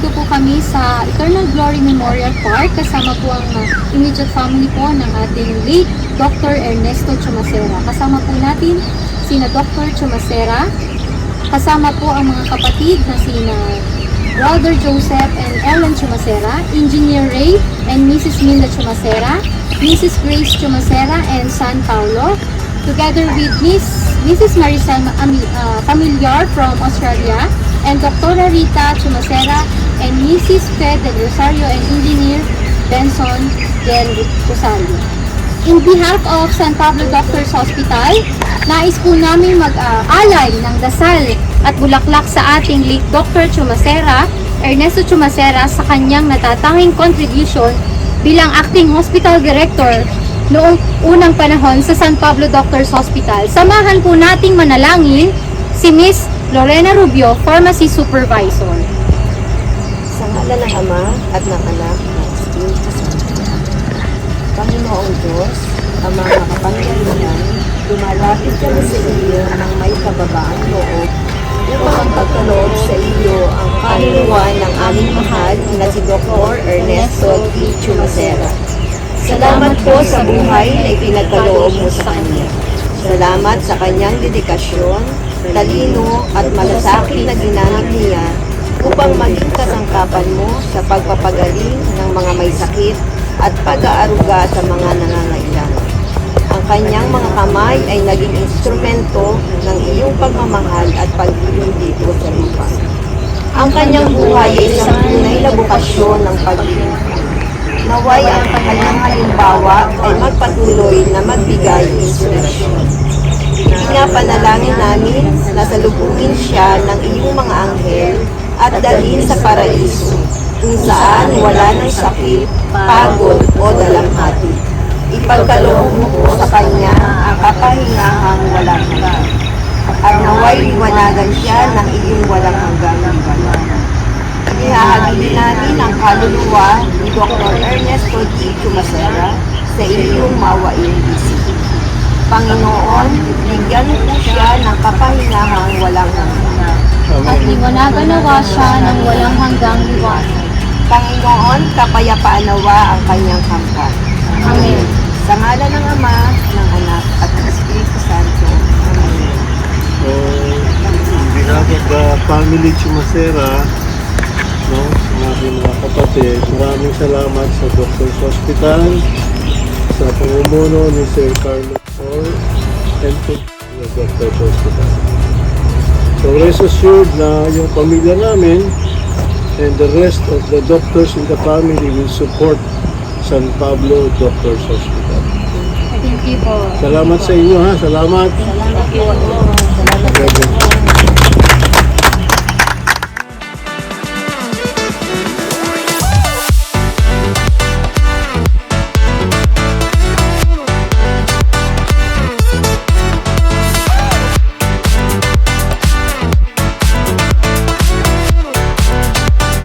nandito po kami sa Eternal Glory Memorial Park kasama po ang immediate family po ng ating late Dr. Ernesto Chumacera. Kasama po natin sina Dr. Chumacera, kasama po ang mga kapatid na sina Brother Joseph and Ellen Chumacera, Engineer Ray and Mrs. Minda Chumacera, Mrs. Grace Chumacera and San Paulo, together with Mrs. Maricel Familiar from Australia, and Dr. Rita Chumacera and Mrs. Fed del Rosario and Engineer Benson del Rosario. In behalf of San Pablo Doctors Hospital, nais po namin mag-alay ng dasal at bulaklak sa ating late Dr. Chumacera, Ernesto Chumacera, sa kanyang natatanging contribution bilang acting hospital director noong unang panahon sa San Pablo Doctors Hospital. Samahan po nating manalangin si Miss Lorena Rubio, Pharmacy Supervisor. Sa ngalan ng Ama at ng Anak ng Espiritu Santo. Panginoong Diyos, Ama makapangyarihan, lumalapit kami sa iyo ng may kababaang loob upang pagkaloob sa iyo ang kaluluwa ng aming mahal na si Dr. Ernesto T. Chumacera. Salamat po sa buhay na ipinagkaloob mo sa kanya. Salamat sa kanyang dedikasyon, talino at malasakit na ginamit niya upang maging kasangkapan mo sa pagpapagaling ng mga may sakit at pag-aaruga sa mga nangangailangan. Ang kanyang mga kamay ay naging instrumento ng iyong pagmamahal at pag-ibig dito sa lupa. Ang kanyang buhay ay isang tunay na bukasyon ng pag-ibig. Naway ang kanyang halimbawa ay magpatuloy na magbigay inspirasyon. Pinapanalangin namin na salubungin siya ng iyong mga anghel at dalhin sa paraiso, kung saan wala ng sakit, pagod o dalamhati. Ipagkaloob mo po sa kanya ang kapahingahang walang hanggan. At naway liwanagan siya ng iyong walang hanggan ng banal. Ihahagilin namin ang kaluluwa ni Dr. Ernesto T. Chumacera sa iyong mawaing isip. Panginoon, bigyan mo po siya ng kapahingahang walang hanggan. At liwanagan nawa siya ng walang hanggang liwanag. Panginoon, kapayapaan nawa ang kanyang kampan. Amen. Sa ngalan ng Ama, ng Anak, at ng Espiritu Santo. Amen. So, on behalf of the family Chumacera, no, sa aking mga kapatid, maraming salamat sa Doctors Hospital, sa pamumuno ni Sir Carlos Paul, and to the Doctors Hospital. So rest assured na yung pamilya namin and the rest of the doctors in the family will support San Pablo Doctors Hospital. Thank you po. Salamat sa inyo ha, salamat. Salamat po. Salamat.